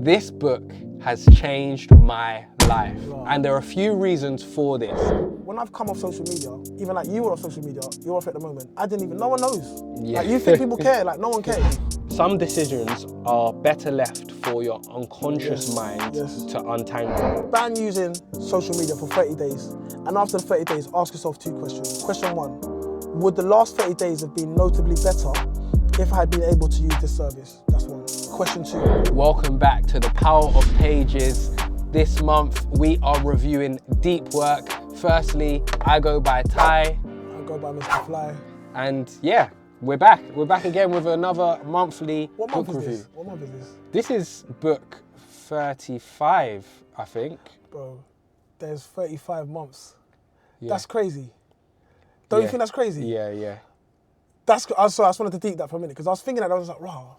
This book has changed my life, and there are a few reasons for this. When I've come off social media, even like you were on social media, you're off at the moment, I didn't even, no one knows. Yeah. Like you think people care, like no one cares. Some decisions are better left for your unconscious mind to untangle. Ban using social media for 30 days, and after the 30 days, ask yourself 2 questions. Question 1, would the last 30 days have been notably better if I had been able to use this service? That's 1. Question 2. Welcome back to the Power of Pages. This month we are reviewing deep work. Firstly, I go by Ty. I go by Mr. Fly. And yeah, we're back. We're back again with another monthly What month book is review. this? What month is this? This is book 35, I think. Bro, there's 35 months. Yeah. That's crazy. Don't you think that's crazy? Yeah. I just wanted to deep that for a minute because I was thinking that I was like, wow,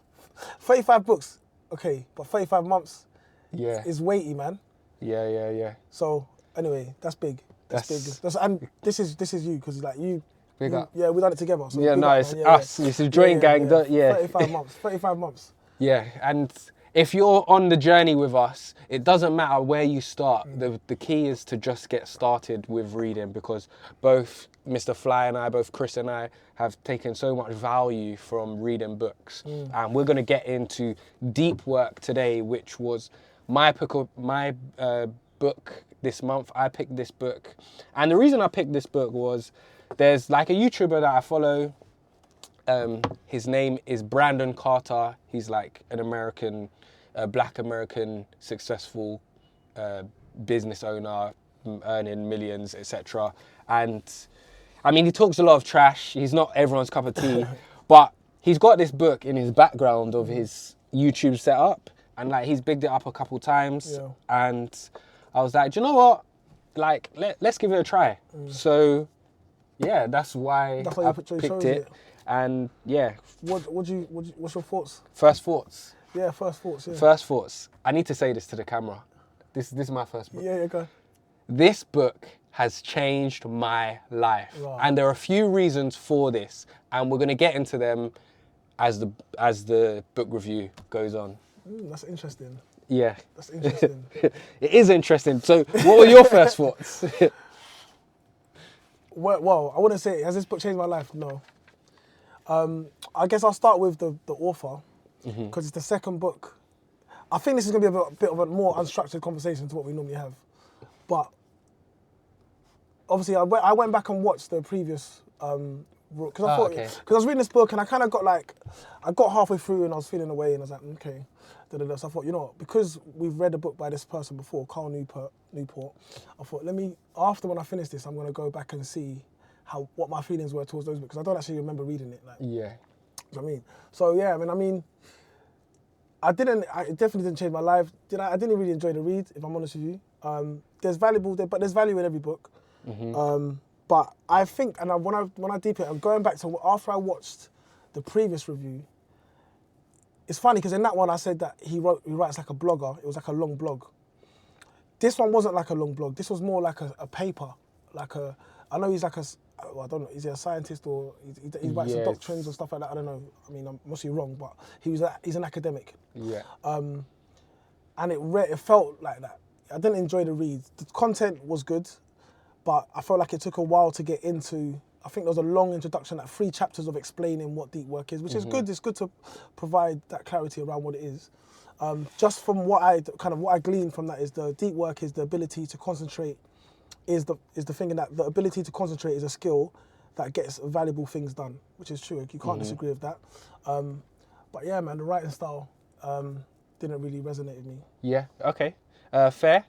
35 books, okay, but 35 months is weighty, man. Yeah. So anyway, that's big. That's big. And this is you because like you. Big up. Yeah, we done it together. So Yeah, no, it's us. It's a joint gang. 35 months. 35 months. Yeah, and if you're on the journey with us, it doesn't matter where you start. The key is to just get started with reading because both Mr. Fly and I, both Chris and I, have taken so much value from reading books. And we're going to get into deep work today, which was my book this month. I picked this book. And the reason I picked this book was there's like a YouTuber that I follow. His name is Brandon Carter. He's like an American, black American successful business owner, earning millions, etc. And I mean, he talks a lot of trash. He's not everyone's cup of tea, but he's got this book in his background of his YouTube setup, and like he's bigged it up a couple times. Yeah. And I was like, do you know what? Like, let's give it a try. So yeah, that's why I picked it. And yeah. What's your thoughts? First thoughts. Yeah, first thoughts. Yeah. First thoughts. I need to say this to the camera. This is my first book. Yeah, go. This book has changed my life. Right. And there are a few reasons for this. And we're going to get into them as the book review goes on. That's interesting. Yeah. That's interesting. It is interesting. So what were your first thoughts? Well, I wouldn't say, has this book changed my life? No. I guess I'll start with the author, because it's the second book. I think this is going to be a bit of a more unstructured conversation to what we normally have. But obviously, I went back and watched the previous, because I was reading this book and I kind of got like, I got halfway through and I was feeling away and I was like, okay. So I thought, you know what, because we've read a book by this person before, Carl Newport, I thought, after when I finish this, I'm going to go back and see what my feelings were towards those books, because I don't actually remember reading it. Like, Yeah. You know what I mean? So yeah, I mean, it definitely didn't change my life. I didn't really enjoy the read, if I'm honest with you. There's value in every book. But I think, and when I deep it, I'm going back to after I watched the previous review. It's funny because in that one I said that he writes like a blogger. It was like a long blog. This one wasn't like a long blog. This was more like a paper. I know he's like I don't know, is he a scientist or he writes some doctrines or stuff like that? I don't know. I mean, I'm mostly wrong, but he's an academic. Yeah. And it felt like that. I didn't enjoy the read. The content was good, but I felt like it took a while to get into. I think there was a long introduction, like 3 chapters of explaining what deep work is, which is good. It's good to provide that clarity around what it is. Just from what I gleaned from that is the deep work is the ability to concentrate. Is the thing that the ability to concentrate is a skill that gets valuable things done, which is true. You can't disagree with that. But yeah, man, the writing style didn't really resonate with me. Yeah. Okay. Fair.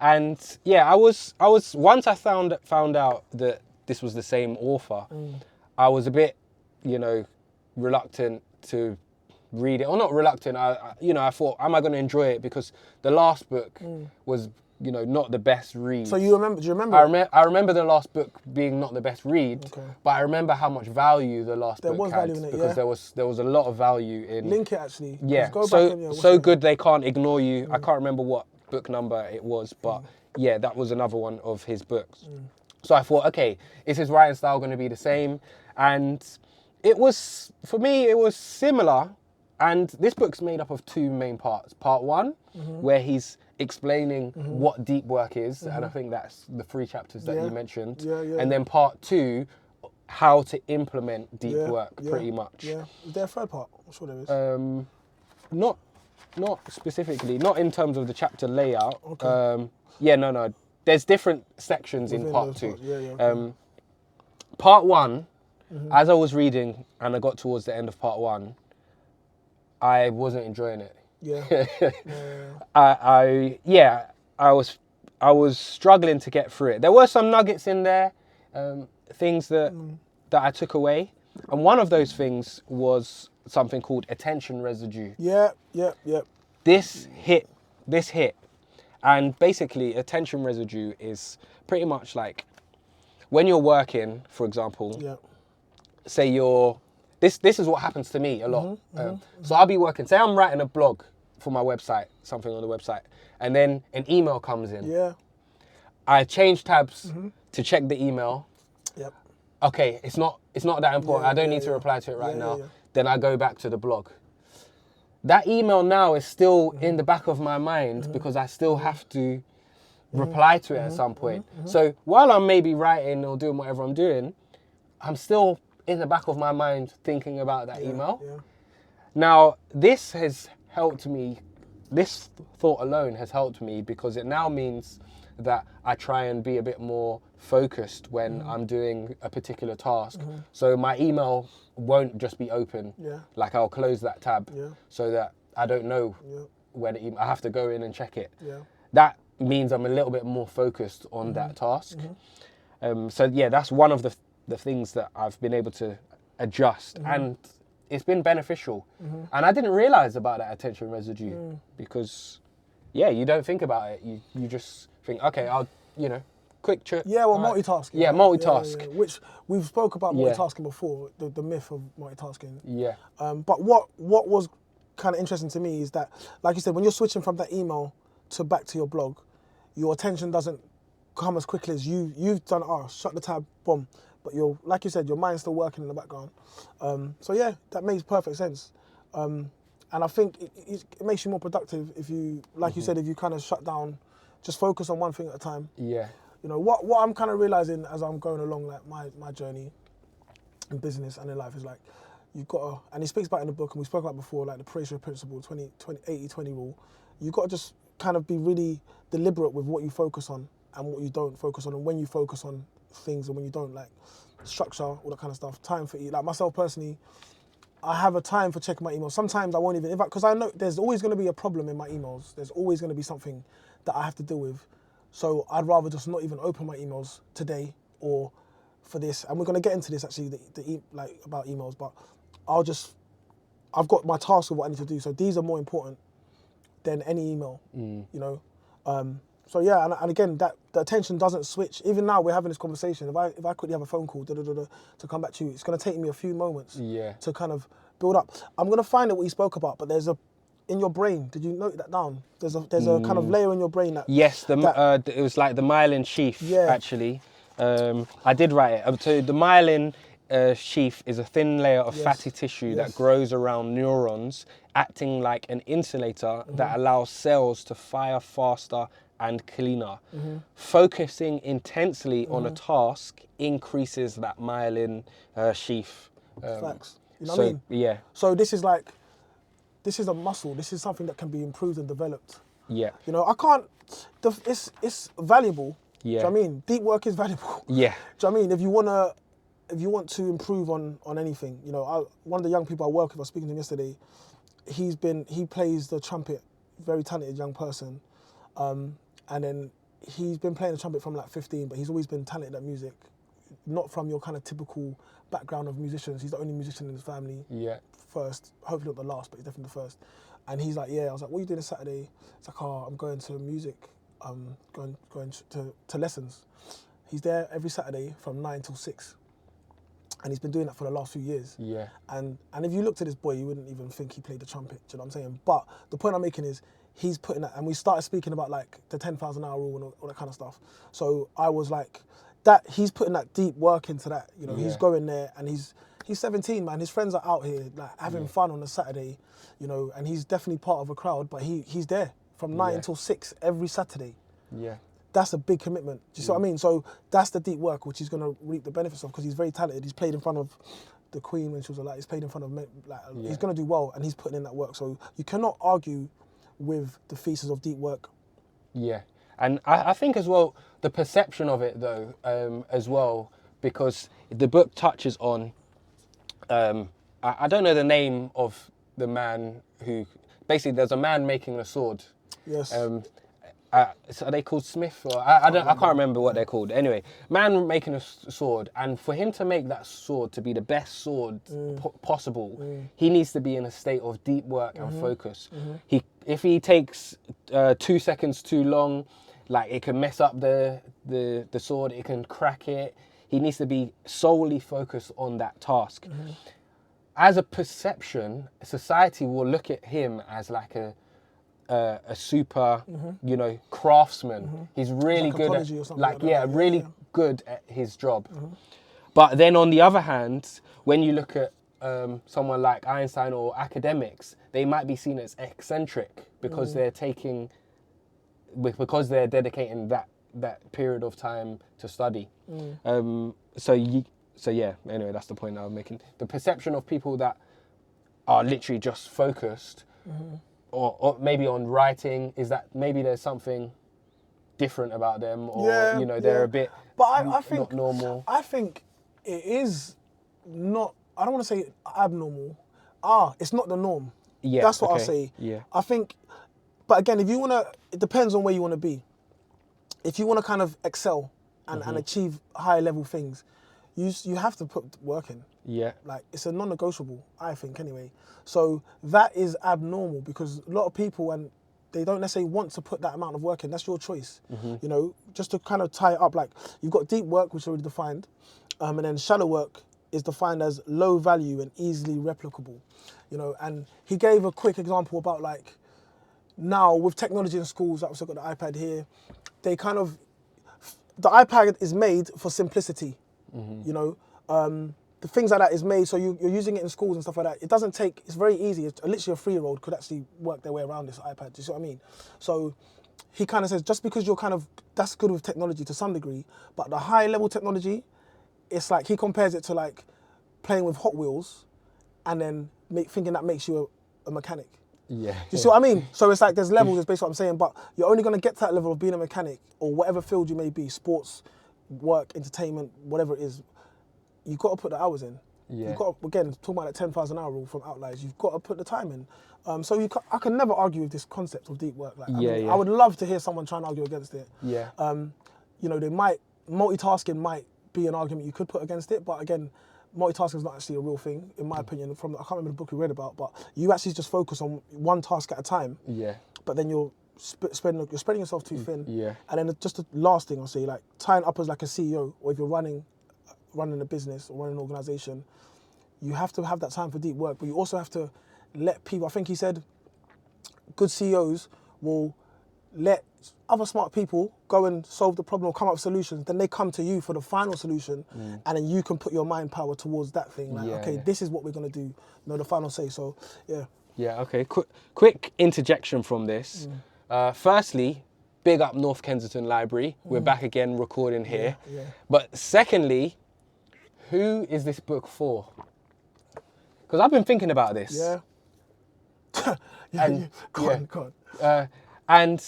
And yeah, I was once I found out that this was the same author, I was a bit, reluctant to read it, or not reluctant. I thought, am I going to enjoy it? Because the last book was, not the best read. So do you remember? I remember the last book being not the best read, but I remember how much value the last book had. Value in it, because there was a lot of value in. Link it actually. Yeah. So good they can't ignore you. I can't remember what book number it was, but yeah, that was another one of his books. So I thought, okay, is his writing style going to be the same? And it was, for me, it was similar, And this book's made up of two main parts. Part one, where he's explaining what deep work is, and I think that's the 3 chapters that you mentioned. And then part 2, how to implement deep work, pretty much. Yeah. Is there a third part? I'm sure there is. Not specifically, not in terms of the chapter layout. Okay. No. There's different sections in Within part those 2. parts. Okay. Part 1, as I was reading and I got towards the end of part 1, I wasn't enjoying it. Yeah. I was struggling to get through it. There were some nuggets in there, things that I took away, and one of those things was something called attention residue. Yeah. This hit, and basically attention residue is pretty much like when you're working, for example. Yeah. Say you're. This is what happens to me a lot. So I'll be working. Say I'm writing a blog for my website, something on the website, and then an email comes in. Yeah. I change tabs to check the email. Yep. Okay, it's not that important. I don't need to reply to it right now. Yeah. Then I go back to the blog. That email now is still in the back of my mind because I still have to reply to it at some point. So while I'm maybe writing or doing whatever I'm doing, I'm still in the back of my mind thinking about that email. Yeah. Now, this has helped me, this thought alone has helped me because it now means that I try and be a bit more focused when I'm doing a particular task. So my email won't just be open. Yeah. Like I'll close that tab so that I don't know when I have to go in and check it. Yeah. That means I'm a little bit more focused on that task. So yeah, that's one of the things that I've been able to adjust, and it's been beneficial. And I didn't realize about that attention residue because, you don't think about it. You just think, okay, I'll, quick check. Yeah, well, multitasking. Yeah, multitask. Yeah. Which we've spoke about multitasking before, the myth of multitasking. Yeah. But what was kind of interesting to me is that, like you said, when you're switching from that email to back to your blog, your attention doesn't come as quickly as you've done. Shut the tab, boom. But like you said, your mind's still working in the background. So yeah, that makes perfect sense. And I think it makes you more productive if you, like you said, if you kind of shut down, just focus on one thing at a time. Yeah. What I'm kind of realizing as I'm going along, like my journey in business and in life is like, you've got to, and he speaks about it in the book, and we spoke about before, like the ratio principle, 80-20 rule. You've got to just kind of be really deliberate with what you focus on and what you don't focus on, and when you focus on things and when you don't, like structure, all that kind of stuff. Time for like myself personally, I have a time for checking my emails. Sometimes I won't even, because I know there's always going to be a problem in my emails. There's always going to be something that I have to deal with. So I'd rather just not even open my emails today or for this. And we're going to get into this actually, like about emails, but I've got my task of what I need to do. So these are more important than any email, So yeah, and again, that the attention doesn't switch. Even now, we're having this conversation. If I quickly have a phone call to come back to you, it's going to take me a few moments to kind of build up. I'm going to find out what you spoke about, but there's in your brain. Did you note that down? There's a kind of layer in your brain that. Yes, it was like the myelin sheath. Actually, I did write it. So the myelin sheath is a thin layer of fatty tissue that grows around neurons, acting like an insulator that allows cells to fire faster and cleaner. Focusing intensely on a task increases that myelin sheath. Facts. You know what I mean? Yeah. So this is a muscle. This is something that can be improved and developed. Yeah. I can't. It's valuable. Yeah. Do you know what I mean? Deep work is valuable. Yeah. Do you know what I mean? If you want to improve on anything, one of the young people I work with, I was speaking to him yesterday. He plays the trumpet, very talented young person. And then he's been playing the trumpet from like 15, but he's always been talented at music, not from your kind of typical background of musicians. He's the only musician in his family. Yeah. First, hopefully not the last, but he's definitely the first. And he's like, I was like, what are you doing this Saturday? It's like, I'm going to music, going to lessons. He's there every Saturday from 9 till 6. And he's been doing that for the last few years. Yeah. And if you looked at this boy, you wouldn't even think he played the trumpet. Do you know what I'm saying? But the point I'm making is, he's putting that, and we started speaking about like the 10,000 hour rule and all that kind of stuff. So I was like, that he's putting that deep work into that. He's going there and he's He's 17, man. His friends are out here like having fun on a Saturday, you know, and he's definitely part of a crowd. But he's there from 9 until 6 every Saturday. Yeah. That's a big commitment. Do you see what I mean? So that's the deep work, which he's going to reap the benefits of because he's very talented. He's played in front of the Queen when she was alive. He's played in front of, he's going to do well, and he's putting in that work. So you cannot argue with the thesis of deep work. Yeah. And I think as well, the perception of it though, as well, because the book touches on, I don't know the name of the man who, basically there's a man making a sword. Yes. So are they called Smith? Or I can't remember what they're called. Anyway, man making a sword, and for him to make that sword to be the best sword possible, he needs to be in a state of deep work and focus. If he takes 2 seconds too long, like it can mess up the sword, it can crack it. He needs to be solely focused on that task. As a perception, society will look at him as like a super, you know, craftsman. He's really good at, really good at his job. But then on the other hand, when you look at someone like Einstein or academics, they might be seen as eccentric because they're dedicating that period of time to study. So yeah, anyway, that's the point that I'm making. The perception of people that are literally just focused, or maybe on writing, is that maybe there's something different about them, or you know, they're a bit I think, not normal. I think it is not, I don't want to say abnormal. It's not the norm. Yeah, that's what I'll say. Yeah. I think, but again, if you want to, it depends on where you want to be. If you want to kind of excel and achieve higher level things, you have to put work in. Yeah. Like, it's a non-negotiable, I think, anyway. So that is abnormal because a lot of people, and they don't necessarily want to put that amount of work in. That's your choice. You know, just to kind of tie it up, like, you've got deep work, which is already defined, and then shallow work is defined as low value and easily replicable. You know, and he gave a quick example about, like, now with technology in schools, like, I've got the iPad here, they kind of, the iPad is made for simplicity. You know, the things like that is made so you're using it in schools and stuff like that. It doesn't take, it's very easy. It's literally a 3-year-old could actually work their way around this iPad. Do you see what I mean? So he kind of says, just because you're kind of, that's good with technology to some degree, but the high level technology, it's like, he compares it to like playing with Hot Wheels and then thinking that makes you a mechanic. Yeah. Do you see what I mean? So it's like there's levels, is basically what I'm saying, but you're only going to get to that level of being a mechanic or whatever field you may be, sports, work, entertainment, whatever it is, you've got to put the hours in. Yeah. You've got to, again, talking about that 10,000 hour rule from Outliers, you've got to put the time in. So I can never argue with this concept of deep work. Like, I would love to hear someone try and argue against it. Yeah. You know, multitasking might be an argument you could put against it, but again, multitasking is not actually a real thing, in my opinion. I can't remember the book we read about, but you actually just focus on one task at a time. Yeah. But then you're spreading yourself too thin. Yeah. And then just the last thing I'll say, like tying up as like a CEO, or if you're running a business or running an organization, you have to have that time for deep work, but you also have to let people, I think he said, good CEOs will let other smart people go and solve the problem or come up with solutions, then they come to you for the final solution, and then you can put your mind power towards that thing. Like, this is what we're gonna do, you know, the final say. So, yeah. Yeah, okay, quick interjection from this. Firstly, big up North Kensington Library. We're back again recording here. Yeah. But secondly, who is this book for? Because I've been thinking about this. Yeah. Go on. And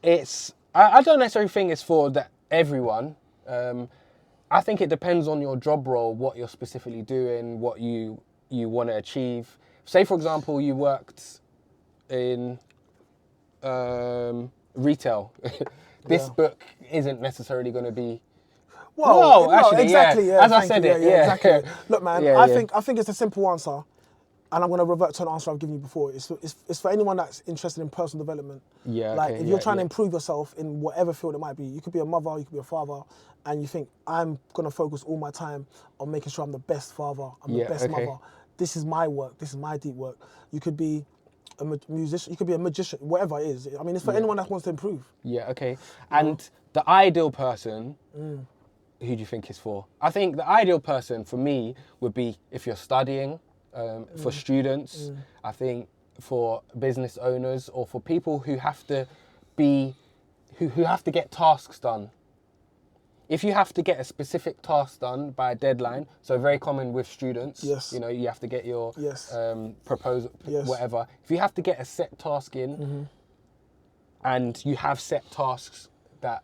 it's, I don't necessarily think it's for everyone. I think it depends on your job role, what you're specifically doing, what you want to achieve. Say, for example, you worked in retail. This book isn't necessarily going to be. Well, actually, exactly. Yeah. As I said it, exactly. Look, man, I think it's a simple answer, and I'm going to revert to an answer I've given you before. It's for anyone that's interested in personal development. Yeah. Like, if you're trying to improve yourself in whatever field it might be, you could be a mother, you could be a father, and you think, I'm going to focus all my time on making sure I'm the best father, I'm the best mother. This is my work. This is my deep work. You could be a musician, you could be a magician, whatever it is. I mean, it's for anyone that wants to improve. Yeah, okay. And the ideal person who do you think it's for? I think the ideal person for me would be if you're studying, for students. I think for business owners or for people who have to who have to get tasks done. If you have to get a specific task done by a deadline, so very common with students, Yes. you know, you have to get your Yes. proposal, Yes. whatever. If you have to get a set task in and you have set tasks that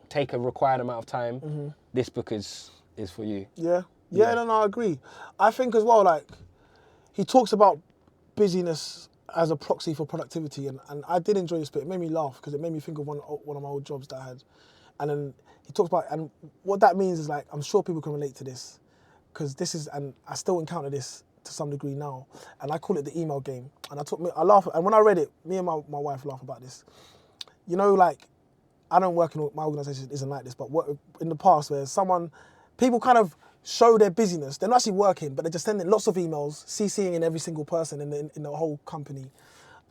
take a required amount of time, this book is for you. Yeah. Yeah. No, I agree. I think as well, like, he talks about busyness as a proxy for productivity, and I did enjoy this bit. It made me laugh because it made me think of one of my old jobs that I had. And then he talks about, and what that means is, like, I'm sure people can relate to this, because this is, and I still encounter this to some degree now, and I call it the email game. And I laugh, and when I read it, me and my wife laugh about this. You know, like, I don't work in, my organisation isn't like this, but what, in the past where people kind of show their busyness. They're not actually working, but they're just sending lots of emails, CCing in every single person in the whole company.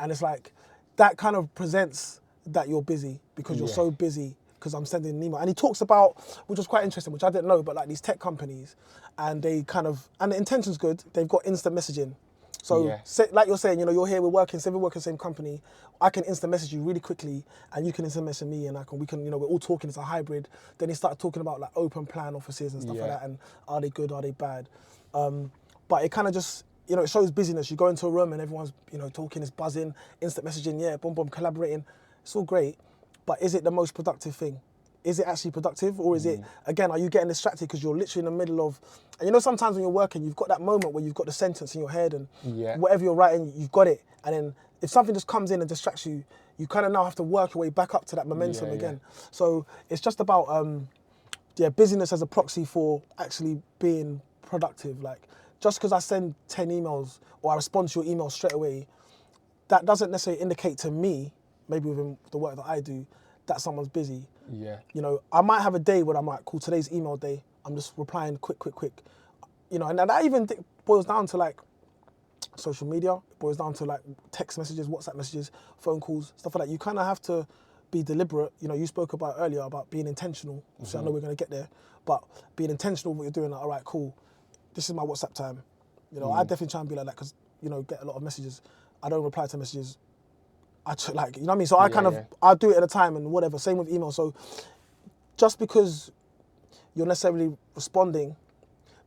And it's like, that kind of presents that you're busy because you're so busy because I'm sending an email. And he talks about, which was quite interesting, which I didn't know, but like these tech companies, and they kind of, and the intention's good, they've got instant messaging. So, like you're saying, you know, you're here, we work in the same company. I can instant message you really quickly, and you can instant message me, and we can, you know, we're all talking. It's a hybrid. Then he started talking about like open plan offices and stuff like that, and are they good, are they bad? But it kind of just, you know, it shows busyness. You go into a room and everyone's, you know, talking, it's buzzing, instant messaging, boom, boom, collaborating. It's all great, but is it the most productive thing? Is it actually productive, or is it, again, are you getting distracted because you're literally in the middle of, and you know, sometimes when you're working, you've got that moment where you've got the sentence in your head and whatever you're writing, you've got it. And then if something just comes in and distracts you, you kind of now have to work your way back up to that momentum again. So it's just about, busyness as a proxy for actually being productive. Like, just because I send 10 emails or I respond to your email straight away, that doesn't necessarily indicate to me, maybe within the work that I do, that someone's busy. Yeah. You know, I might have a day where I'm like, cool, today's email day. I'm just replying quick. You know, and that even boils down to like social media. It boils down to like text messages, WhatsApp messages, phone calls, stuff like that. You kind of have to be deliberate. You know, you spoke about earlier about being intentional. So I know we're going to get there, but being intentional with what you're doing. Like, all right, cool. This is my WhatsApp time. You know, I definitely try and be like that because, you know, get a lot of messages. I don't reply to messages. Like, you know what I mean? So I I do it at a time and whatever. Same with email. So just because you're necessarily responding,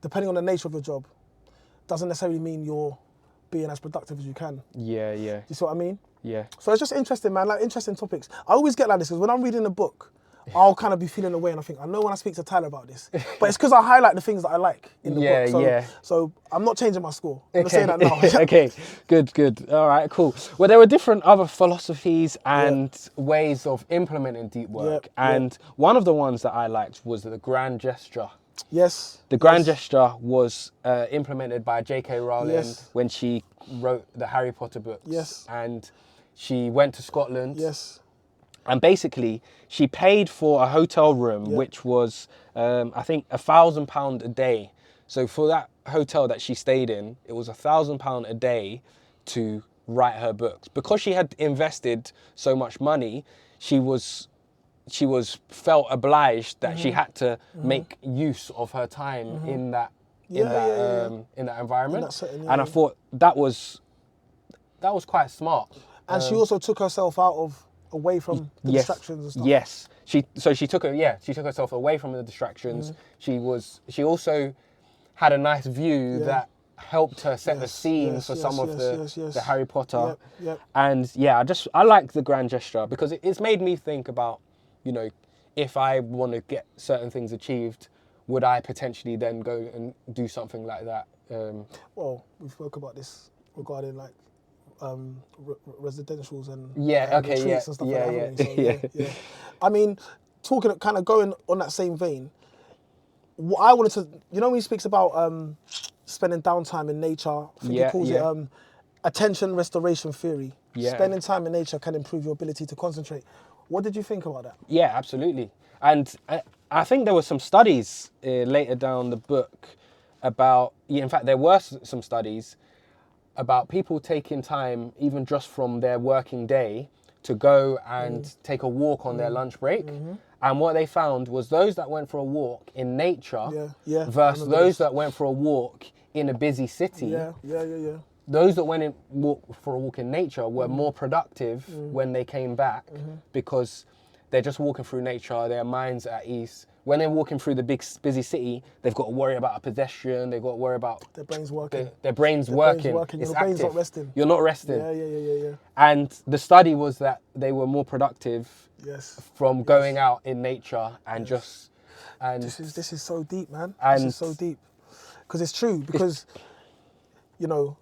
depending on the nature of your job, doesn't necessarily mean you're being as productive as you can. Yeah. Do you see what I mean? Yeah. So it's just interesting, man. Like, interesting topics. I always get like this because when I'm reading a book, I'll kind of be feeling away and I think, I know when I speak to Tyler about this, but it's because I highlight the things that I like in the book. So I'm not changing my score. I'm going to say that now. Okay, good. All right, cool. Well, there were different other philosophies and ways of implementing deep work. And one of the ones that I liked was the grand gesture. Yes. The grand gesture was implemented by J.K. Rowling when she wrote the Harry Potter books. Yes. And she went to Scotland. Yes. And basically, she paid for a hotel room, which was, I think, £1,000 a day. So for that hotel that she stayed in, it was £1,000 a day to write her books. Because she had invested so much money, she felt obliged that she had to make use of her time in that environment. In that setting, and I thought that was quite smart. And she also took herself away from the distractions and stuff. Yes. She took herself away from the distractions. She also had a nice view that helped her set the scene for some of the Harry Potter. And I like the grand gesture because it's made me think about, you know, if I want to get certain things achieved, would I potentially then go and do something like that? Well, we spoke about this regarding like residentials and retreats and stuff like that. So, I mean, going on that same vein, what I wanted to, you know, when he speaks about spending downtime in nature, I think he calls it attention restoration theory. Spending time in nature can improve your ability to concentrate. What did you think about that? Yeah, absolutely. And I think there were some studies later down the book about, in fact, there were some studies about people taking time, even just from their working day, to go and take a walk on their lunch break. And what they found was those that went for a walk in nature versus those that went for a walk in a busy city. Those that went for a walk in nature were more productive when they came back because they're just walking through nature, their mind's at ease. When they're walking through the big busy city, they've got to worry about a pedestrian, they've got to worry about... Their brain's working. Their brain's working. It's Your brain's active. not resting. You're not resting. Yeah. And the study was that they were more productive from going Yes. out in nature and just... And This is so deep, man. And this is so deep. Because it's true, because, you know,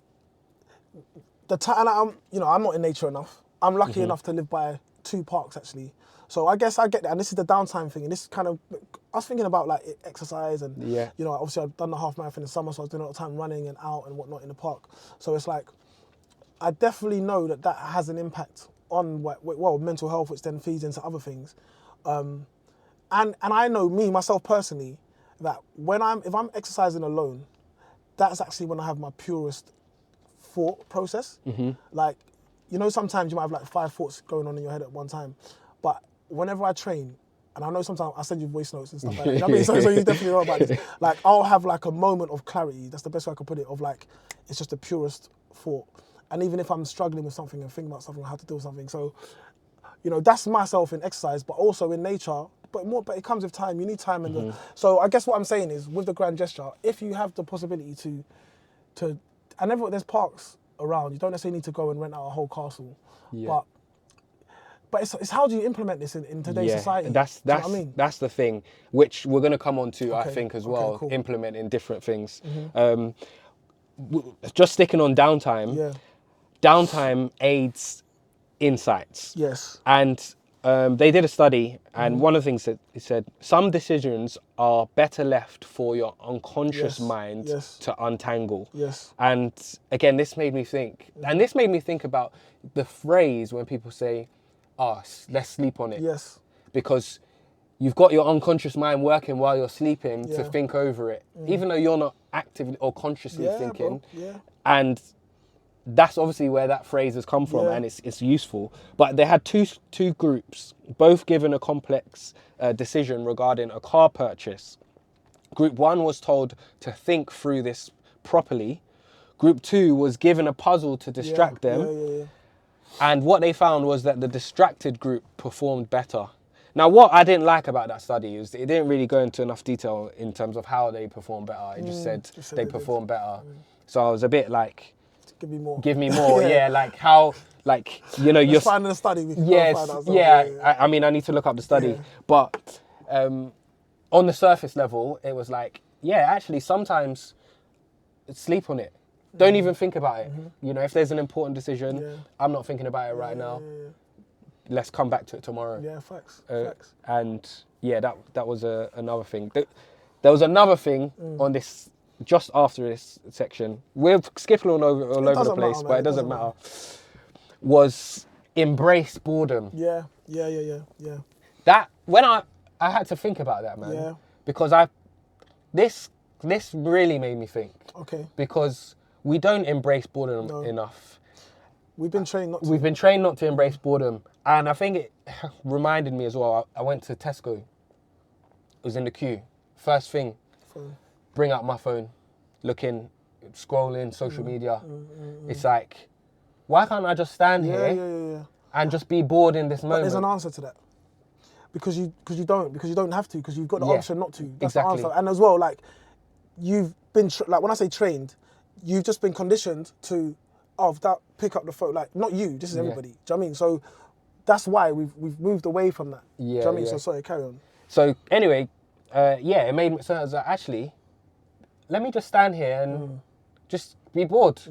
the time, I'm not in nature enough. I'm lucky enough to live by 2 parks, actually. So I guess I get that, and this is the downtime thing, and this kind of, I was thinking about like exercise and, you know, obviously I've done the half marathon in summer, so I was doing a lot of time running and out and whatnot in the park. So it's like, I definitely know that has an impact on, well, mental health, which then feeds into other things. And I know myself personally, that if I'm exercising alone, that's actually when I have my purest thought process. Like, you know, sometimes you might have like 5 thoughts going on in your head at one time, but whenever I train, and I know sometimes I send you voice notes and stuff like that. You know what I mean? So you definitely know about this. Like, I'll have like a moment of clarity. That's the best way I could put it. Of like, it's just the purest thought. And even if I'm struggling with something and thinking about something, how to do something. So, you know, that's myself in exercise, but also in nature. But it comes with time. You need time. And so I guess what I'm saying is, with the grand gesture, if you have the possibility to, and there's parks around. You don't necessarily need to go and rent out a whole castle. But it's how do you implement this in today's society? That's what I mean? That's the thing, which we're going to come on to, I think, as well, cool. implementing different things. Just sticking on downtime, downtime aids insights. Yes. And they did a study, and one of the things that it said, some decisions are better left for your unconscious mind to untangle. And again, this made me think, and this made me think about the phrase when people say, let's sleep on it. Because you've got your unconscious mind working while you're sleeping to think over it, even though you're not actively or consciously thinking. And that's obviously where that phrase has come from, and it's useful. But they had two groups, both given a complex decision regarding a car purchase. Group 1 was told to think through this properly. Group 2 was given a puzzle to distract them. And what they found was that the distracted group performed better. Now, what I didn't like about that study is it didn't really go into enough detail in terms of how they performed better. It just said they performed better. So I was a bit like, give me more. Give me more, like how, like, you know, you're finding a study. I mean, I need to look up the study, but on the surface level, it was like, actually, sometimes sleep on it. Don't even think about it. You know, if there's an important decision, I'm not thinking about it right now. Let's come back to it tomorrow. Facts. And that was another thing. There was another thing on this. Just after this section, we're skipping all over the place, but it doesn't matter. Was embrace boredom. Yeah. That when I had to think about that, man, because this really made me think. Because we don't embrace boredom enough. We've been trained not to. We've been trained not to embrace boredom, and I think it reminded me as well. I went to Tesco. It was in the queue. First thing. Bring out my phone, looking, scrolling, social media. It's like, why can't I just stand here and just be bored in this moment? But there's an answer to that. Because you don't have to, because you've got the option not to. That's the answer. And as well, like, you've been, like, when I say trained, you've just been conditioned to, pick up the phone. Like, not you, this is everybody. Do you know what I mean? So that's why we've moved away from that. Do you know what I mean? So sorry, carry on. So anyway, it made me sense that actually, let me just stand here and just be bored.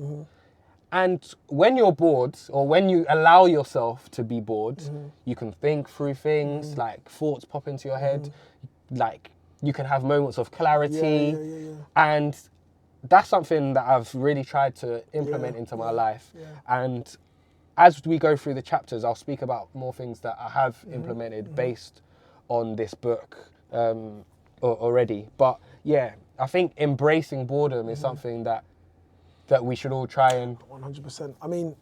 And when you're bored, or when you allow yourself to be bored, you can think through things, like thoughts pop into your head, like you can have moments of clarity. And that's something that I've really tried to implement into my life. And as we go through the chapters, I'll speak about more things that I have implemented based on this book already. But I think embracing boredom is something that we should all try and... 100%. I mean,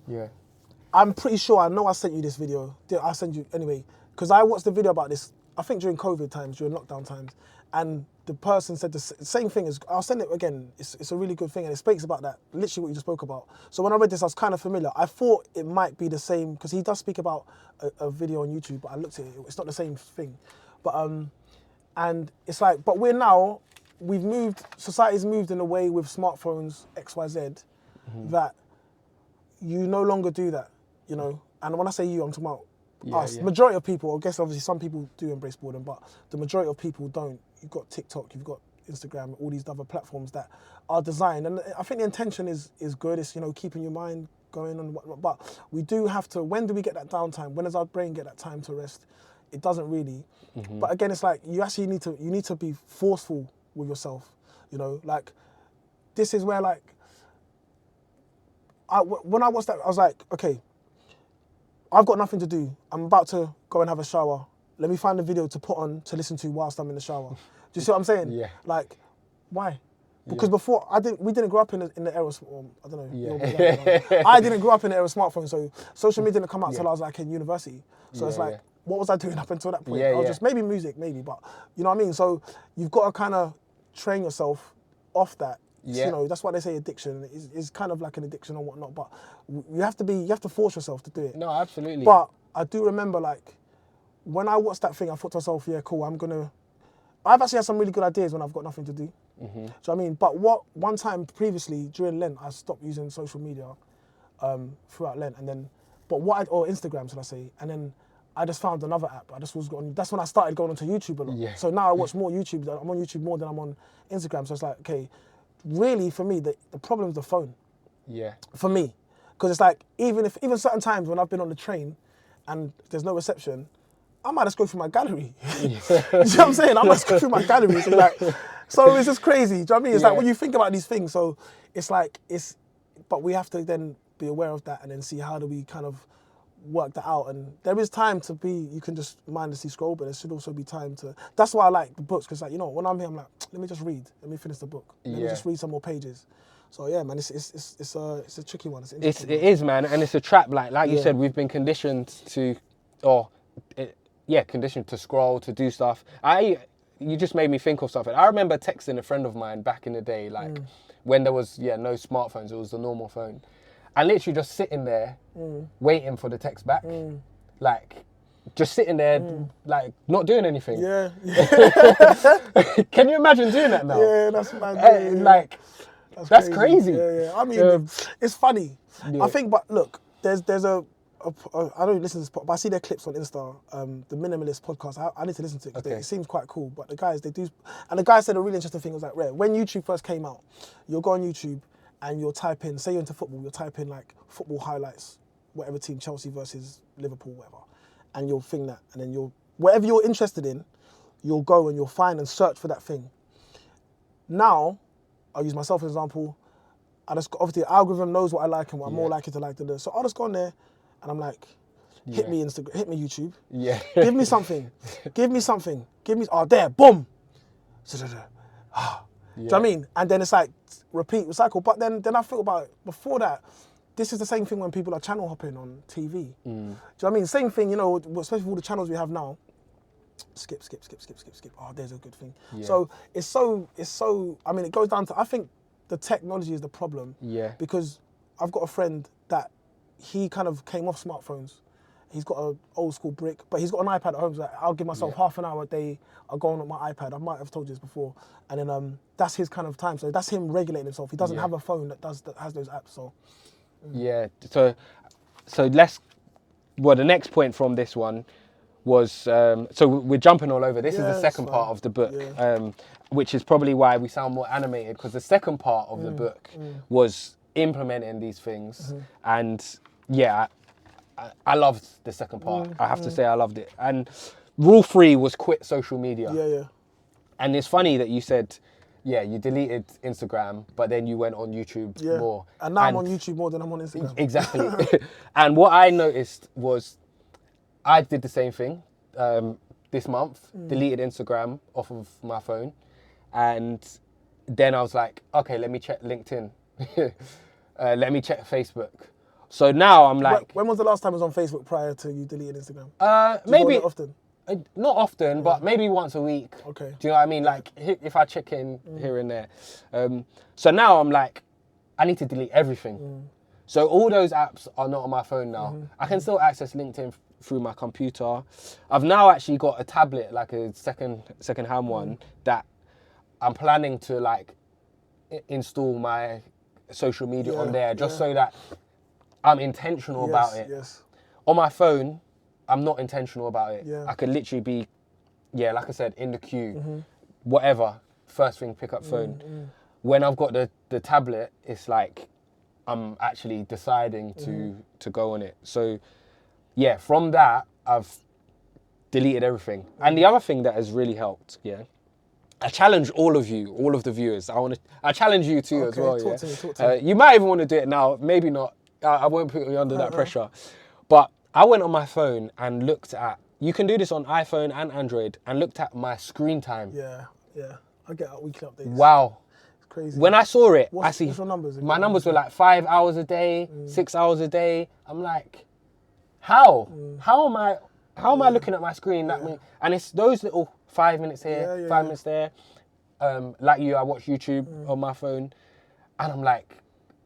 I'm pretty sure, I know I sent you this video. I sent you, anyway, because I watched the video about this I think during COVID times, during lockdown times, and the person said the same thing as, I'll send it again, it's a really good thing, and it speaks about that, literally what you just spoke about. So when I read this, I was kind of familiar. I thought it might be the same, because he does speak about a video on YouTube, but I looked at it, it's not the same thing. But, and it's like, but society's moved in a way with smartphones, XYZ, that you no longer do that, you know? And when I say you, I'm talking about us. Majority of people, I guess obviously some people do embrace boredom, but the majority of people don't. You've got TikTok, you've got Instagram, all these other platforms that are designed, and I think the intention is good. It's, you know, keeping your mind going and whatnot, but we do have to, when do we get that downtime? When does our brain get that time to rest? It doesn't really. But again, it's like, you actually need to be forceful with yourself, you know? Like, this is where, like, when I watched that, I was like, okay, I've got nothing to do. I'm about to go and have a shower. Let me find a video to put on to listen to whilst I'm in the shower. Do you see what I'm saying? Yeah. Like, why? Because before, we didn't grow up in the era of, I don't know. Yeah. I didn't grow up in the era of smartphones, so social media didn't come out until I was like in university. So it's like, what was I doing up until that point? I was just, maybe music, maybe, but you know what I mean? So you've got to kind of train yourself off that. You know, that's why they say addiction is kind of like an addiction or whatnot, but you have to force yourself to do it. No, absolutely. But I do remember, like, when I watched that thing, I thought to myself, yeah, cool, I've actually had some really good ideas when I've got nothing to do. Do you know what I mean? But one time previously, during Lent, I stopped using social media throughout Lent, and then, or Instagram, should I say, and then I just found another app. That's when I started going onto YouTube a lot. Yeah. So now I watch more YouTube. I'm on YouTube more than I'm on Instagram. So it's like, okay, really for me, the problem is the phone. Yeah. For me. Because it's like, even certain times when I've been on the train and there's no reception, I might just go through my gallery. You know what I'm saying? I might just go through my gallery. So it's just crazy. Do you know what I mean? It's like when you think about these things, so it's like, but we have to then be aware of that and then see how do we kind of work that out. And there is time to you can just mindlessly scroll, but there should also be time to, that's why I like the books, because like, you know, when I'm here, I'm like, let me just read, let me finish the book. Let me just read some more pages. So yeah, man, it's a tricky one. It is, man, and it's a trap. Like you said, we've been conditioned to, conditioned to scroll, to do stuff. You just made me think of something. I remember texting a friend of mine back in the day, like when there was no smartphones, it was the normal phone. And literally just sitting there, waiting for the text back. Like, just sitting there, like, not doing anything. Yeah. Can you imagine doing that now? Yeah, that's mad. Like, that's crazy. Yeah. I mean, it's funny. I think, but look, there's I don't listen to this, but I see their clips on Insta, the Minimalist podcast. I need to listen to it because it seems quite cool. But the guys, they do, and the guy said a really interesting thing. It was like, when YouTube first came out, you'll go on YouTube and you'll type in, say you're into football, you'll type in like football highlights, whatever team, Chelsea versus Liverpool, whatever, and you'll think that, and then whatever you're interested in, you'll go and you'll find and search for that thing. Now, I'll use myself as an example. Obviously the algorithm knows what I like and what I'm more likely to like to do. So I'll just go on there and I'm like, hit me Instagram, hit me YouTube. Yeah. Give me something. There, boom. Do you know what I mean? And then it's like, repeat, recycle. But then I thought about it, before that, this is the same thing when people are channel hopping on TV. Do you know what I mean? Same thing, you know, especially with all the channels we have now. Skip. Oh, there's a good thing. Yeah. So it's so, I mean, it goes down to, I think the technology is the problem. Yeah. Because I've got a friend that he kind of came off smartphones. He's got an old school brick, but he's got an iPad at home. So like, I'll give myself half an hour a day. I'll go on my iPad. I might have told you this before. And then that's his kind of time. So that's him regulating himself. He doesn't have a phone that has those apps. So yeah. So the next point from this one was, so we're jumping all over. This is the second part of the book, which is probably why we sound more animated, because the second part of the book was implementing these things. And yeah, I loved the second part. I have to say I loved it. And rule 3 was quit social media. Yeah. And it's funny that you said, you deleted Instagram, but then you went on YouTube more. And now I'm on YouTube more than I'm on Instagram. Exactly. And what I noticed was, I did the same thing this month, deleted Instagram off of my phone. And then I was like, okay, let me check LinkedIn. Let me check Facebook. So now I'm like... When was the last time I was on Facebook prior to you deleting Instagram? Maybe... often? Not often, but maybe once a week. Okay. Do you know what I mean? Like if I check in here and there. So now I'm like, I need to delete everything. So all those apps are not on my phone now. I can still access LinkedIn through my computer. I've now actually got a tablet, like a second-hand one, that I'm planning to like install my social media on there, just so that I'm intentional about it. Yes. On my phone, I'm not intentional about it. Yeah. I could literally be, like I said, in the queue, whatever, first thing, pick up phone. When I've got the tablet, it's like I'm actually deciding to go on it. So yeah, from that, I've deleted everything. And the other thing that has really helped, I challenge all of you, all of the viewers. I challenge you too as well. Talk to me. You might even want to do it now, maybe not. I won't put you under that pressure. But I went on my phone and looked at, you can do this on iPhone and Android, and looked at my screen time. Yeah. I get weekly updates. Wow. It's crazy. When I saw it, What's your numbers? my numbers were like 5 hours a day, 6 hours a day. I'm like, how? How am I looking at my screen that many? And it's those little 5 minutes here, 5 minutes there. Like you, I watch YouTube on my phone, and I'm like,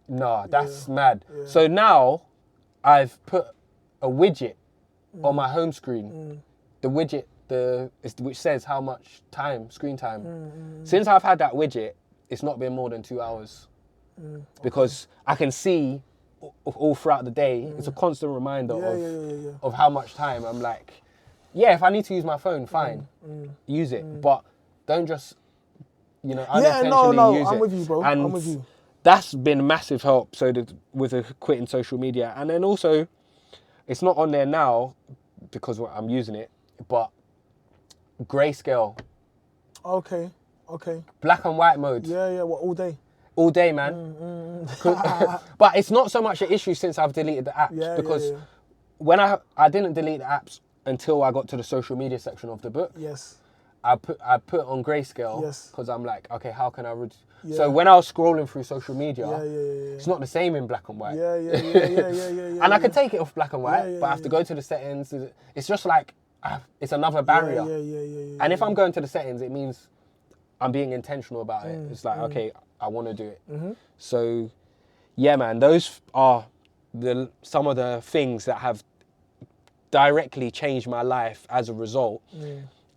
nah, that's mad. Yeah. So now I've put a widget on my home screen. The widget which says how much screen time. Since I've had that widget, it's not been more than 2 hours. Because I can see all throughout the day, it's a constant reminder of how much time. I'm like, if I need to use my phone, fine, use it. But don't just, unintentionally use it. I'm with you, bro. And I'm with you. that's been a massive help. So with quitting social media. And then also, it's not on there now because I'm using it, but grayscale. Okay. Black and white mode. Yeah, what, all day? All day, man. But it's not so much an issue since I've deleted the apps, because when I didn't delete the apps until I got to the social media section of the book. Yes. I put on grayscale. Yes. Because I'm like, okay, how can I So when I was scrolling through social media, it's not the same in black and white. Yeah. And I can take it off black and white, but I have to go to the settings. It's just like, it's another barrier. Yeah. And if I'm going to the settings, it means I'm being intentional about it. It's like, okay, I want to do it. So, yeah, man, those are some of the things that have directly changed my life as a result.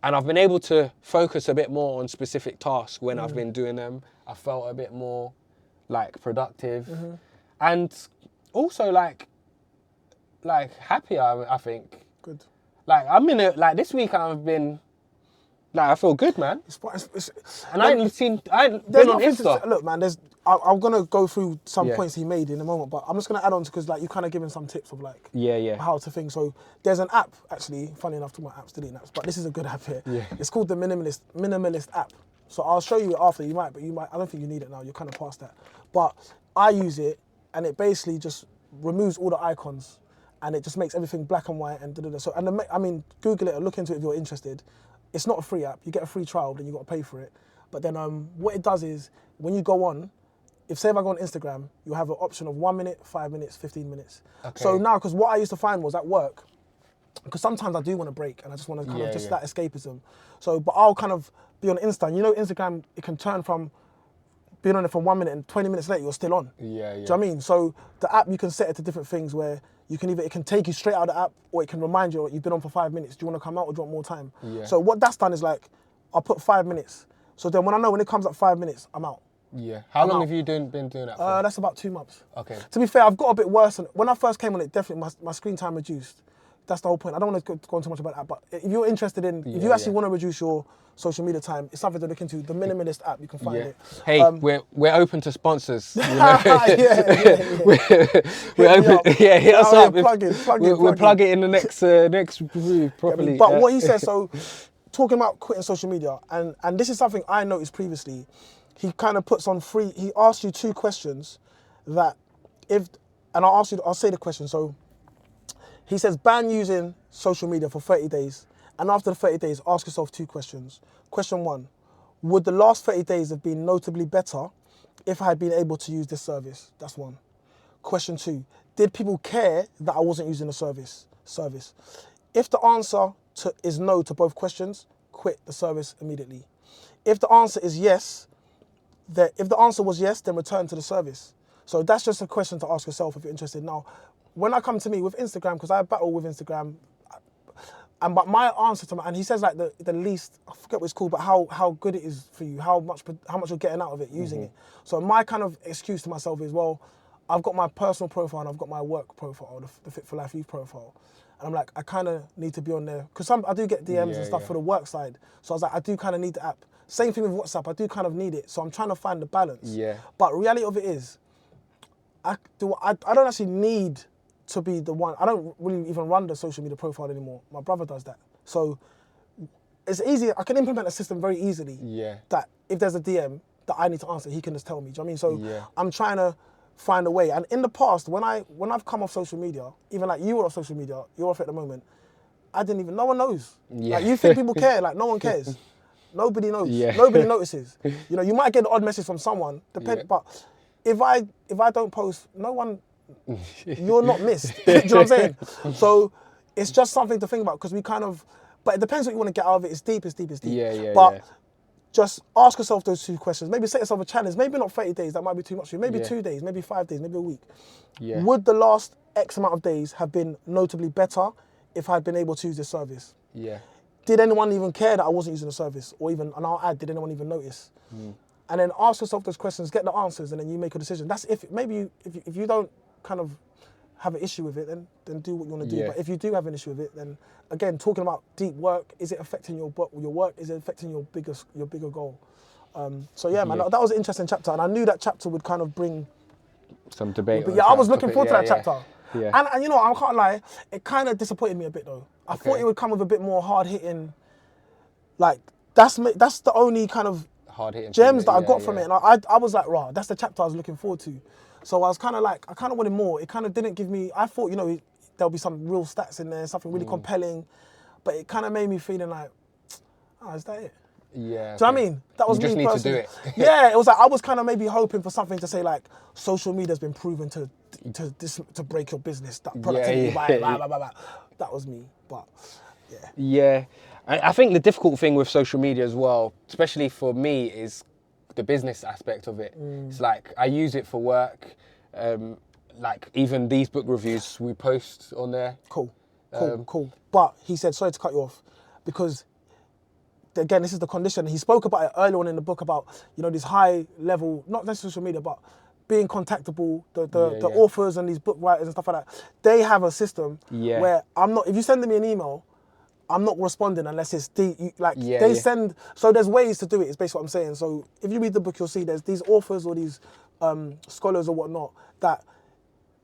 And I've been able to focus a bit more on specific tasks when I've been doing them. I felt a bit more like productive and also like happier, I think. Good. Like this week I've been, I feel good, man. And I ain't been on Insta. Look, man, I'm going to go through some points he made in a moment, but I'm just going to add on to, because you kind of given some tips of how to think. So there's an app, actually, funny enough, talking about apps, deleting apps, but this is a good app here. Yeah. It's called the Minimalist app. So I'll show you it after, I don't think you need it now, you're kind of past that. But I use it, and it basically just removes all the icons, and it just makes everything black and white and da-da-da. So, Google it or look into it if you're interested. It's not a free app. You get a free trial, then you got to pay for it. But then what it does is, when you go on, say if I go on Instagram, you'll have an option of 1 minute, 5 minutes, 15 minutes. Okay. So now, because what I used to find was at work, because sometimes I do want to break and I just want to kind of that escapism. So, but I'll kind of be on Insta. And Instagram, it can turn from being on it for 1 minute and 20 minutes later, you're still on. Yeah. Do you know what I mean? So the app, you can set it to different things where it can take you straight out of the app, or it can remind you, you've been on for 5 minutes. Do you want to come out or do you want more time? Yeah. So what that's done is I'll put 5 minutes. So then when I know when it comes up 5 minutes, I'm out. Yeah. How long have you been doing that for? That's about 2 months. Okay. To be fair, I've got a bit worse. When I first came on it, definitely my screen time reduced. That's the whole point. I don't want to go on too much about that, but if you're interested in, if you actually want to reduce your social media time, it's something to look into. The Minimalist app, you can find it. Hey, we're open to sponsors. We're open. Yeah, hit us up. We'll plug it in the next review properly. But what he says, so talking about quitting social media, and this is something I noticed previously. He kind of puts on he asks you 2 questions that I'll say the question. So he says, ban using social media for 30 days. And after the 30 days, ask yourself 2 questions. Question 1, would the last 30 days have been notably better if I had been able to use this service? That's 1. Question 2, did people care that I wasn't using the service? If the answer is no to both questions, quit the service immediately. If the answer is yes, if the answer was yes, then return to the service. So that's just a question to ask yourself if you're interested. Now, when I come to me with Instagram, because I battle with Instagram, but my answer to and he says like the least, I forget what it's called, but how good it is for you, how much you're getting out of it using it. So my kind of excuse to myself is, well, I've got my personal profile and I've got my work profile, the FFLY Read profile. And I'm like, I kind of need to be on there. Because I do get DMs and stuff for the work side. So I was like, I do kind of need the app. Same thing with WhatsApp, I do kind of need it. So I'm trying to find the balance. Yeah. But reality of it is, I don't actually need to be the one. I don't really even run the social media profile anymore. My brother does that. So it's easy. I can implement a system very easily. Yeah. That if there's a DM that I need to answer, he can just tell me. Do you know what I mean? So Yeah. I'm trying to find a way. And in the past, when I've come off social media, even like you were off social media, you're off at the moment, I didn't even, no one knows. Yeah. Like you think people care, like no one cares. Nobody knows. Yeah. Nobody notices. You know, you might get an odd message from someone, but if I don't post, no one, you're not missed. Do you know what I'm saying? So it's just something to think about because we kind of, but it depends what you want to get out of it. It's deep. Yeah. But just ask yourself those two questions. Maybe set yourself a challenge. Maybe not 30 days, that might be too much for you. Maybe 2 days, maybe 5 days, maybe a week. Yeah. Would the last X amount of days have been notably better if I'd been able to use this service? Yeah. Did anyone even care that I wasn't using the service? Or even on our ad, did anyone even notice? And then ask yourself those questions, get the answers, and then you make a decision. That's if you don't kind of have an issue with it, then do what you want to do. Yeah. But if you do have an issue with it, then again, talking about deep work, is it affecting your work? Is it affecting your bigger goal? So yeah, man, that was an interesting chapter, and I knew that chapter would kind of bring some debate. But yeah, I was looking forward to that chapter. Yeah. And you know, I can't lie, it kind of disappointed me a bit though. I thought it would come with a bit more hard hitting. Like that's the only kind of hard-hitting gems that I got from it, and I was like, rah, that's the chapter I was looking forward to. So I was kind of like, I kind of wanted more. It kind of didn't give me. I thought, you know, there'll be some real stats in there, something really compelling, but it kind of made me feeling like, oh, is that it? Yeah. Do you know what I mean? That was you just me need personally. to do it. Yeah, it was like I was kind of maybe hoping for something to say like, social media has been proven to break your business. That productivity, blah, blah, blah, blah. That was me, but yeah. Yeah. I think the difficult thing with social media as well, especially for me, is the business aspect of it. It's like I use it for work. Like even these book reviews we post on there. Cool. But he said, sorry to cut you off, because again, this is the condition. He spoke about it earlier on in the book about, you know, this high level, not necessarily social media, but being contactable, the authors and these book writers and stuff like that. They have a system where if you send me an email, I'm not responding unless it's send. So there's ways to do it. It's basically what I'm saying. So if you read the book, you'll see there's these authors or these scholars or whatnot that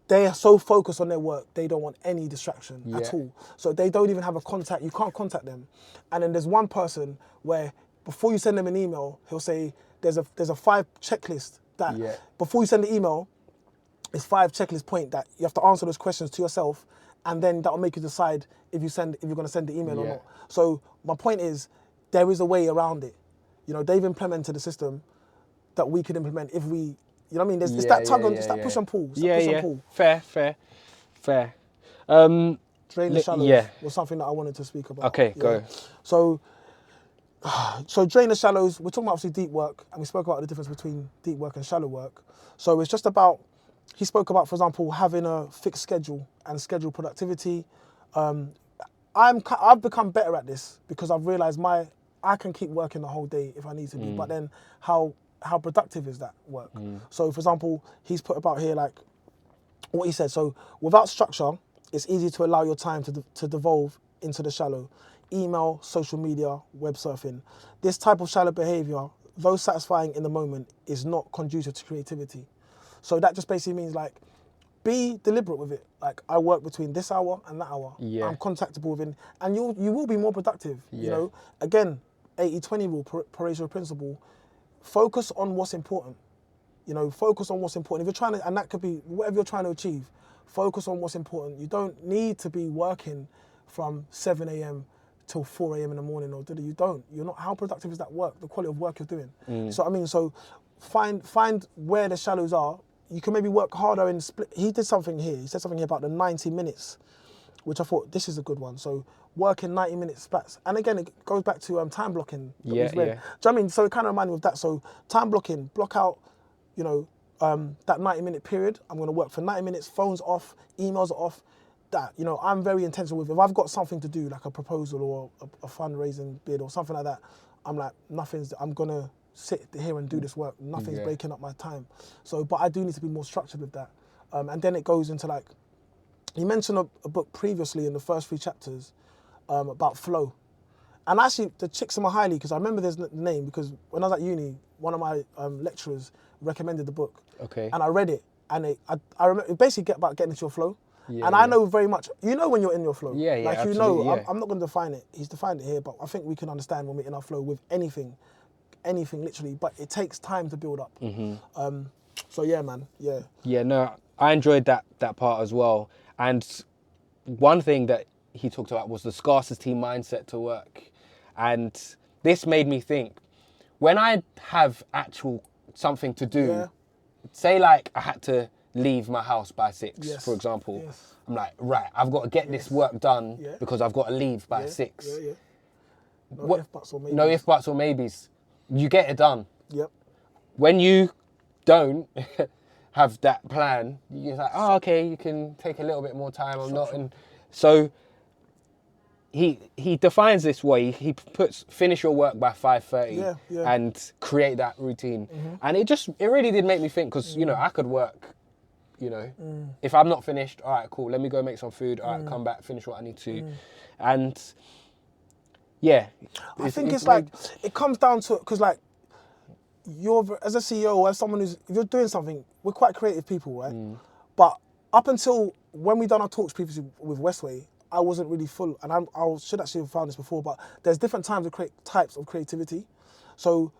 they are so focused on their work, they don't want any distraction at all. So they don't even have a contact. You can't contact them. And then there's one person where before you send them an email, he'll say there's a 5 checklist that before you send the email, it's 5 checklist point that you have to answer those questions to yourself. And then that'll make you decide if you're going to send the email or not. So my point is, there is a way around it. You know, they've implemented a system that we could implement if we, you know what I mean? It's that tug on, it's that push and pull. Pull. Fair. Drain the shallows was something that I wanted to speak about. Okay, go. So drain the shallows. We're talking about obviously deep work, and we spoke about the difference between deep work and shallow work. So it's just about. He spoke about, for example, having a fixed schedule and schedule productivity. I've become better at this because I've realised I can keep working the whole day if I need to be, but then how productive is that work? So, for example, he's put about here like what he said. So, without structure, it's easy to allow your time to devolve into the shallow. Email, social media, web surfing. This type of shallow behaviour, though satisfying in the moment, is not conducive to creativity. So that just basically means like, be deliberate with it. Like I work between this hour and that hour. I'm contactable within, and you will be more productive. You know, again, 80-20 rule, Pareto principle. Focus on what's important. You know, focus on what's important. If you're trying to, and that could be whatever you're trying to achieve. Focus on what's important. You don't need to be working from 7 a.m. till 4 a.m. in the morning, or you don't. You're not. How productive is that work? The quality of work you're doing. So I mean, so find where the shallows are. You can maybe work harder in split. He did something here. He said something here about the 90 minutes which I thought this is a good one. So work in 90-minute splats. And again, it goes back to time blocking that Yeah, we've read. yeah. Do you know what I mean? So it kind of reminded me of that. So time blocking, block out, you know, that 90-minute period. I'm going to work for 90 minutes, phones off, emails are off. That, you know, I'm very intentional with. If I've got something to do, like a proposal or a fundraising bid or something like that, I'm like, I'm going to sit here and do this work. Nothing's breaking up my time. So, but I do need to be more structured with that. And then it goes into like, you mentioned a book previously in the first 3 chapters about flow. And actually, the chicks in my highly, because I remember there's the name, because when I was at uni, one of my lecturers recommended the book. Okay. And I read it, and I remember it basically about getting into your flow. Yeah, and I know very much, you know when you're in your flow. Yeah, yeah, like, you absolutely, know, yeah. I'm not going to define it. He's defined it here, but I think we can understand when we're in our flow with anything literally. But it takes time to build up. So yeah, man, yeah. Yeah, no, I enjoyed that part as well. And one thing that he talked about was the scarcity mindset to work. And this made me think, when I have actual something to do, say like I had to leave my house by 6, for example. I'm like, right, I've got to get this work done because I've got to leave by 6. No ifs, buts, or maybes. No ifs, buts, or maybes. You get it done. Yep. When you don't have that plan, you're like, oh, okay, you can take a little bit more time or not. And so he defines this way. He puts finish your work by 5:30 and create that routine. And it really did make me think, because you know, I could work, you know, if I'm not finished, all right, cool, let me go make some food, all right, come back, finish what I need to. And yeah, I think it's like, it comes down to, because like, you're, as a CEO or as someone if you're doing something, we're quite creative people, right? But up until when we done our talks previously with Westway, I wasn't really full, and I should actually have found this before, but there's different types of creativity. So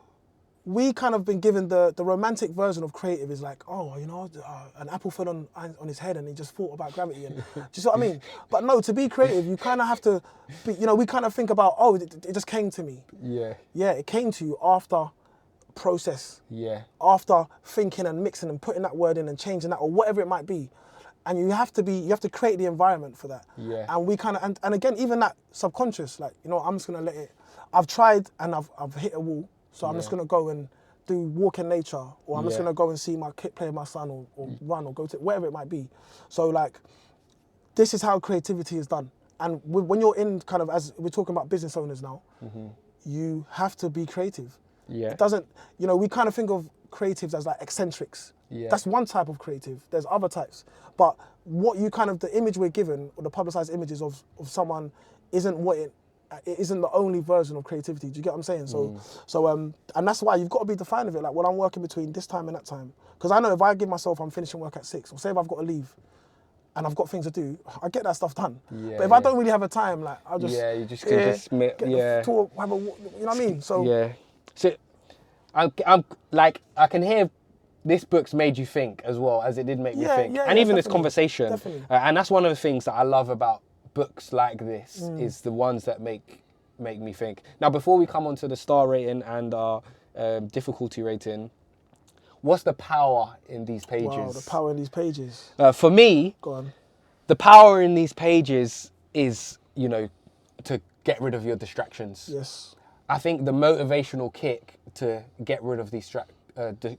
we kind of been given the romantic version of creative is like, oh, you know, an apple fell on his head and he just thought about gravity. And, do you see what I mean? But no, to be creative, you kind of have to be, you know, we kind of think about, oh, it just came to me. Yeah. Yeah, it came to you after process. Yeah. After thinking and mixing and putting that word in and changing that or whatever it might be. And you have to create the environment for that. Yeah. And we kind of, and again, even that subconscious, like, you know, I'm just going to let it, I've tried and I've hit a wall. So I'm just going to go and walk in nature, or I'm just going to go and see my kid play with my son, or run, or go to wherever it might be. So like, this is how creativity is done. And when you're in kind of, as we're talking about business owners now, you have to be creative. Yeah. It doesn't, you know, we kind of think of creatives as like eccentrics. Yeah. That's one type of creative. There's other types. But what you kind of, the image we're given, or the publicized images of someone isn't it isn't the only version of creativity. Do you get what I'm saying? So, and that's why you've got to be defined of it. Like, when I'm working between this time and that time, because I know if I give myself, I'm finishing work at 6, or say if I've got to leave, and I've got things to do, I get that stuff done. Yeah, but if I don't really have a time, like, I'll just you just can just you know what I mean? So yeah. So I'm like, I can hear this book's made you think as well as it did make me think, and even this conversation. And that's one of the things that I love about books like this is the ones that make me think. Now, before we come on to the star rating and our difficulty rating, what's the power in these pages? Wow, the power in these pages. For me, go on. The power in these pages is, you know, to get rid of your distractions. Yes. I think the motivational kick to get rid of these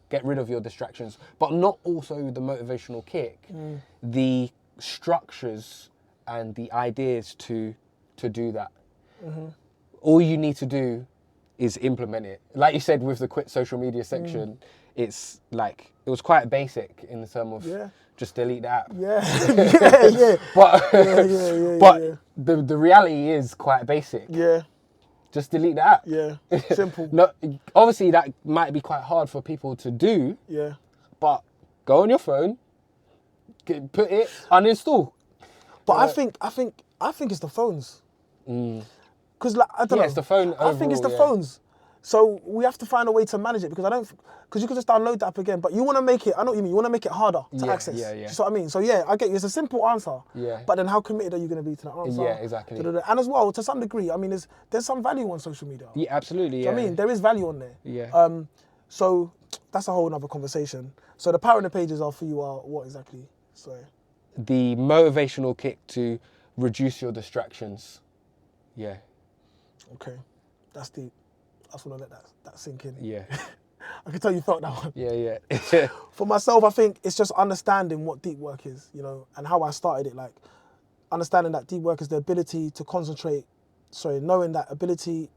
get rid of your distractions, but not also the motivational kick, the structures and the ideas to do that. All you need to do is implement it. Like you said with the quit social media section, it's like, it was quite basic in the term of just delete the app. But the reality is quite basic. Yeah. Just delete the app. Yeah. Simple. No, obviously that might be quite hard for people to do. Yeah. But go on your phone, put it, uninstall. But I think it's the phones. Because like, I don't know. It's the phone overall, I think it's the phones. So we have to find a way to manage it, because because you can just download the app again, but you want to make it, I know what you mean, you want to make it harder to access. Yeah, yeah. So what I mean? So yeah, I get you. It's a simple answer. Yeah. But then how committed are you going to be to that answer? Yeah, exactly. And as well, to some degree, I mean, there's some value on social media. Yeah, absolutely. I mean, there is value on there. Yeah. So that's a whole other conversation. So the power in the pages for you are what exactly? Sorry. The motivational kick to reduce your distractions. Yeah. Okay, that's deep. I just want to let that sink in. Yeah. I can tell you felt that one. Yeah, yeah. For myself, I think it's just understanding what deep work is, you know, and how I started it. Like, understanding that deep work is the ability to concentrate. Sorry, knowing that ability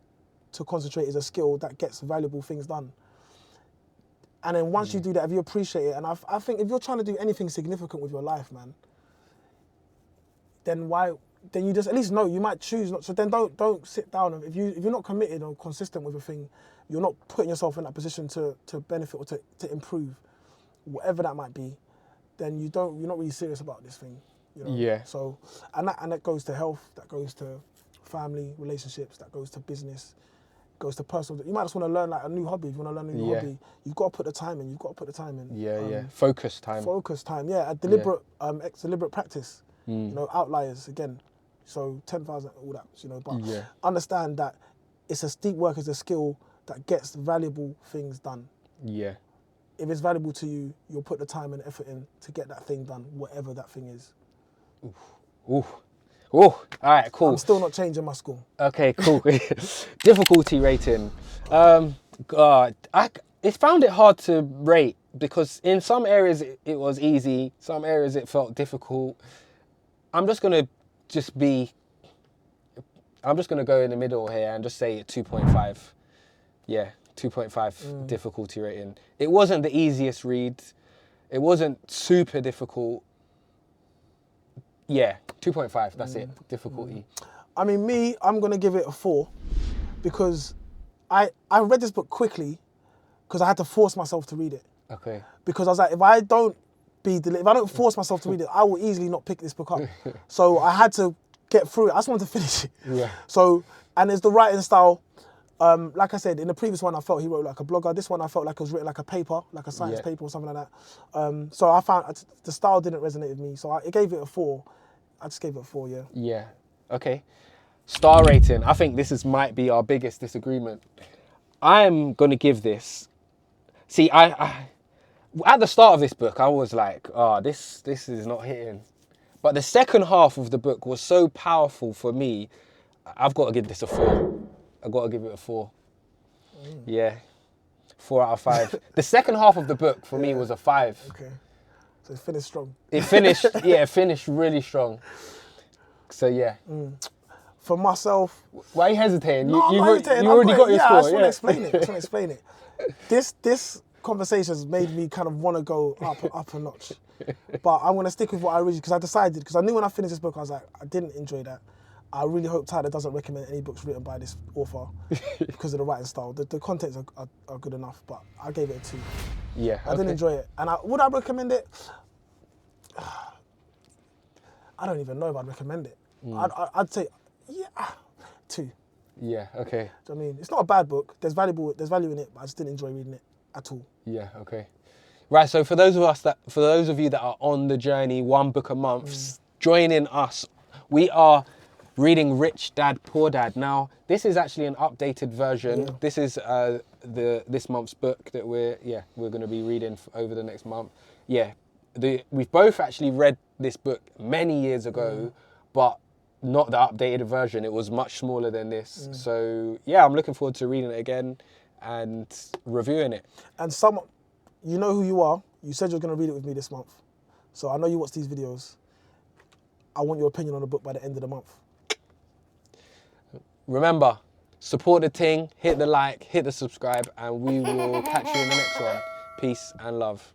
to concentrate is a skill that gets valuable things done. And then once you do that, if you appreciate it, and I think if you're trying to do anything significant with your life, man, then you just at least know you might choose not. So then don't sit down. And if you're not committed or consistent with a thing, you're not putting yourself in that position to benefit or to improve, whatever that might be. Then you're not really serious about this thing. You know? Yeah. So and that goes to health, that goes to family, relationships, that goes to business, goes to personal. You might just want to learn like a new hobby. If you want to learn a new hobby, you've got to put the time in. Yeah. Focus time. Yeah. A deliberate practice. You know, outliers again. So 10,000, all that. You know, but understand that deep work is a skill that gets valuable things done. Yeah. If it's valuable to you, you'll put the time and effort in to get that thing done, whatever that thing is. Ooh. All right, cool. I'm still not changing my score. Okay, cool. Difficulty rating. God, I found it hard to rate because in some areas it was easy, some areas it felt difficult. I'm just gonna go in the middle here and just say 2.5. Yeah, 2.5 difficulty rating. It wasn't the easiest read. It wasn't super difficult. Yeah, 2.5, that's it, difficulty. I mean, I'm going to give it a 4 because I read this book quickly because I had to force myself to read it. Okay. Because I was like, if I don't force myself to read it, I will easily not pick this book up. So I had to get through it. I just wanted to finish it. Yeah. So, and it's the writing style. Like I said, in the previous one, I felt he wrote like a blogger. This one, I felt like it was written like a paper, like a science paper or something like that. So I found the style didn't resonate with me. So I gave it a 4. I just gave it a 4, yeah. Yeah, okay. Star rating. I think this might be our biggest disagreement. I'm going to give this... See, I at the start of this book, I was like, this is not hitting. But the second half of the book was so powerful for me, I've got to give this a 4. I've got to give it a 4. Yeah, 4 out of 5. The second half of the book for me was a 5. Okay. So it finished strong. It finished really strong. So yeah. For myself... Why are you hesitating? No, I'm not hesitating. You already got your score. I just want to explain it. This conversation has made me kind of want to go up a notch. But I'm going to stick with what I originally... Because I knew when I finished this book, I was like, I didn't enjoy that. I really hope Tyler doesn't recommend any books written by this author because of the writing style. The contents are good enough, but I gave it a 2. Yeah, I didn't enjoy it. And would I recommend it? I don't even know if I'd recommend it. I'd say, 2. Yeah, okay. Do you know what I mean? It's not a bad book. There's value in it, but I just didn't enjoy reading it at all. Yeah, okay. Right, so for those of you that are on the journey, 1 book a month, joining us, we are reading Rich Dad, Poor Dad. Now, this is actually an updated version. Yeah. This is this month's book that we're going to be reading over the next month. Yeah, we've both actually read this book many years ago, but not the updated version. It was much smaller than this. So yeah, I'm looking forward to reading it again and reviewing it. And you know who you are. You said you're going to read it with me this month. So I know you watch these videos. I want your opinion on the book by the end of the month. Remember, support the ting, hit the like, hit the subscribe, and we will catch you in the next one. Peace and love.